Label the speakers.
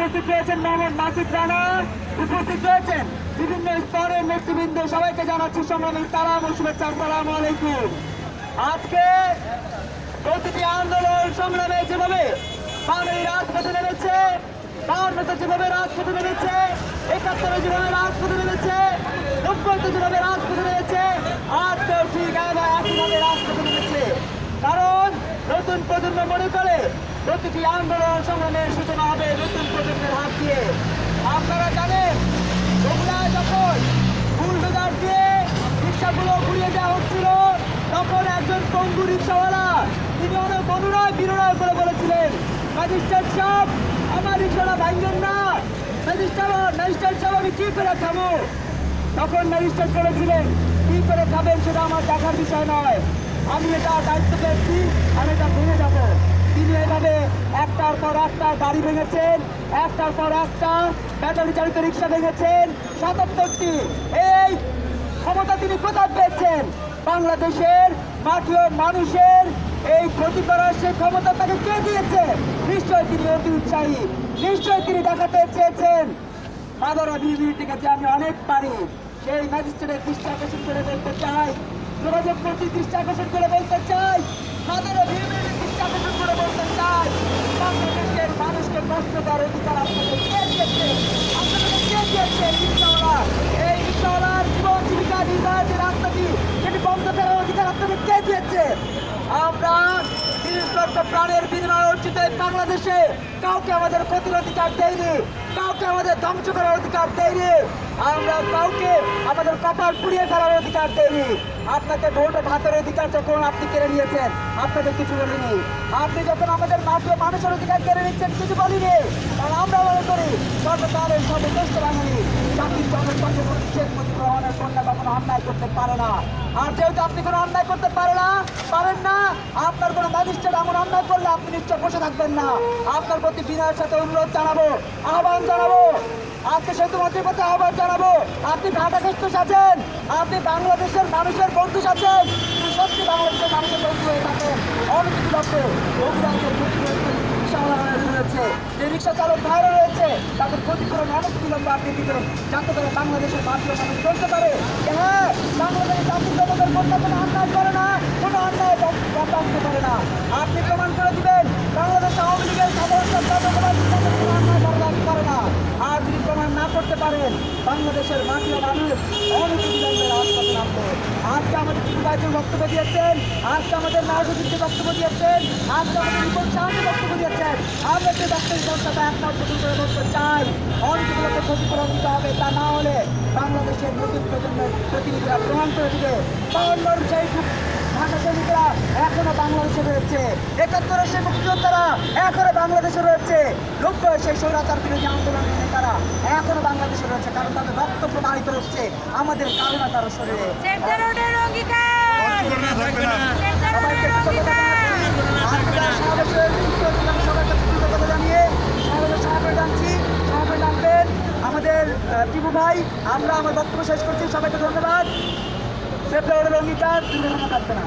Speaker 1: উপস্থিত রয়েছেন মোহাম্মদ নাসির রানা, উপস্থিত রয়েছেন বিভিন্ন স্তরের নেতৃবৃন্দ। সবাইকে জানাচ্ছি সংগ্রামী সালাম ও শুভেচ্ছা। আসসালামু আলাইকুম। আজকে প্রতিটি আন্দোলন সংগ্রামে যেভাবে বাঙালি রাজপথে নেমেছে, 52তে যেভাবে রাজপথে নেমেছে, 71-এ যেভাবে রাজপথে নেমেছে, 90-তে যেভাবে রাজপথে নেমেছে, আজকেও ঠিক একইভাবে রাজপথে নেমেছে। কারণ নতুন প্রজন্ম মনে করে প্রতিটি আন্দোলন সংগ্রামের সূচনা হবে নতুন প্রজন্মের হাত দিয়ে। আপনারা জানেন বগুড়ায় যখন বুলডোজার দিয়ে রিক্সাগুলো ঘুরিয়ে দেওয়া হচ্ছিল, তখন একজন পঙ্গু রিক্সাওয়ালা তিনি অনেক অনুনয় বিনয় করে বলেছিলেন, ম্যাজিস্ট্রেট সাহেব আমার রিক্সাটা ভাঙবেন না, ম্যাজিস্ট্রেট সাহেব আমি কি করে খাবো? তখন ম্যাজিস্ট্রেট বলেছিলেন কি করে খাবেন সেটা আমার দেখার বিষয় নয়, আমি এটা দায়িত্ব পেয়েছি, আমি এটা ভেঙে যাবো। তিনি এভাবে একটার পর একটা গাড়ি ভেঙেছেন, একটার পর একটা ব্যাটারি চালিত রিক্সা ভেঙেছেন, 77টি। এই ক্ষমতা তিনি কোথায় পেয়েছেন? বাংলাদেশের মাটি ও মানুষের এই ক্ষতি করার সেই ক্ষমতা তাকে কে দিয়েছে? নিশ্চয়ই তিনি অতি উৎসাহী, নিশ্চয়ই তিনি দেখাতে চেয়েছেন মাদার অভিভিটিকে যে আমি অনেক পারি। সেই ম্যাজিস্ট্রেটের দৃষ্টি আকর্ষণ করে বলতে চাই, যোগাযোগ মন্ত্রীর দৃষ্টি আকর্ষণ করে বলতে চাই, মাদার অভিভিটির দৃষ্টি আকর্ষণ করে বলতে চাই, বাংলাদেশের মানুষকে কষ্ট করার অধিকার আপনাদের কে দিয়েছে? আপনাদের কে দিয়েছে? রিক্সাওয়ালা, এই রিক্সাওয়ালার জীবন জীবিকা নির্বাহের যে রাস্তাটি সেটি বন্ধ করার অধিকার আপনাদের কে দিয়েছে? আমরা 30 লক্ষ প্রাণের বিনিময়ে অর্জিত এই বাংলাদেশে কাউকে আমাদের ক্ষতির অধিকার দেয়নি, কাউকে আমাদের ধ্বংস করার অধিকার দেয়নি, আমরা কাউকে আমাদের কপাল পুড়িয়ে ফেলার অধিকার দেয়নি। আপনাকে ভোট ভাতের অধিকার যখন আপনি কেড়ে নিয়েছেন আপনাদের কিছু বলিনি, আপনি যখন আমাদের মাত্র মানুষের অধিকার কেড়ে নিচ্ছেন কিছু বলিনি। কারণ আমরা মনে করি সর্বকালের সর্বশ্রেষ্ঠ বাঙালি জাতির জনক বঙ্গবন্ধু শেখ মুজিবুর রহমানের কন্যা কখনো অন্যায় করতে পারে না। আর যেহেতু আপনি কোনো অন্যায় করতে পারেন না, আপনার কোনো ম্যাজিস্ট্রেট এমন অন্যায় করলে আপনি নিশ্চয় বসে থাকবেন না। আপনার প্রতি বিনয়ের সাথে অনুরোধ জানাবো, আহ্বান জানাবো, আজকে সেতু মন্ত্রীর প্রতি আহ্বান জানাবো, আপনি ঘাটাঘাট সাজেন, আপনি বাংলাদেশের মানুষের বন্ধু সাজেন, সত্যি বাংলাদেশের মানুষের বন্ধু হয়ে থাকেন। অনেকটি লক্ষ্যে রয়েছে, যে রিক্সা চালক ভাইরা রয়েছে তাদের ক্ষতিপূরণ অনেক বিলম্ব আপনি দিবেন, যাতে করে বাংলাদেশের মাটির মানুষ চলতে পারে। হ্যাঁ, বাংলাদেশের জাতির জনকের কোনটা কোনো অন্যায় করে না, কোনো অন্যায় বরদাস্ত করে না। আপনি প্রমাণ করে দিবেন বাংলাদেশ আওয়ামী লীগের সাধারণ অন্যায় বরদাস্ত করে না। আর যদি প্রমাণ না করতে পারেন বাংলাদেশের মাটি ও মানুষ অনেক বিলম্বে রাজপথে নামবে। আজকে আমাদের চিকিৎসায় বক্তব্য দিয়েছেন, আজকে আমাদের নাগরিককে বক্তব্য দিয়েছেন, আজকে আমাদের রিপোর্ট সাহায্যে বক্তব্য দিয়েছেন। আমরা যে ডাক্তারি সংস্থাটা একমাত্র করে বলতে চাই অনেকগুলোকে ক্ষতিপূরণ দিতে হবে, তা না হলে বাংলাদেশের নতুন প্রজন্মের প্রতিনিধিরা প্রমাণ করে দিবে বাংলার সেই ভাষা শ্রমিকরা এখনো বাংলাদেশে রয়েছে, 71-এর সেই মুক্তিযোদ্ধারা এখনো বাংলাদেশে রয়েছে, 90-এর সেই স্বৈরাচার বিরোধী আন্দোলনের নেতারা এখনো বাংলাদেশে রয়েছে, কারণ তাদের রক্ত প্রবাহিত হচ্ছে আমাদের কারণে তার শরীরে। আমাদের টিপু ভাই, আমরা আমার বক্তব্য শেষ করছি, সবাইকে ধন্যবাদ। সেপ্টেম্বরের অঙ্গীকার দুর্ঘটনা থাকবে না।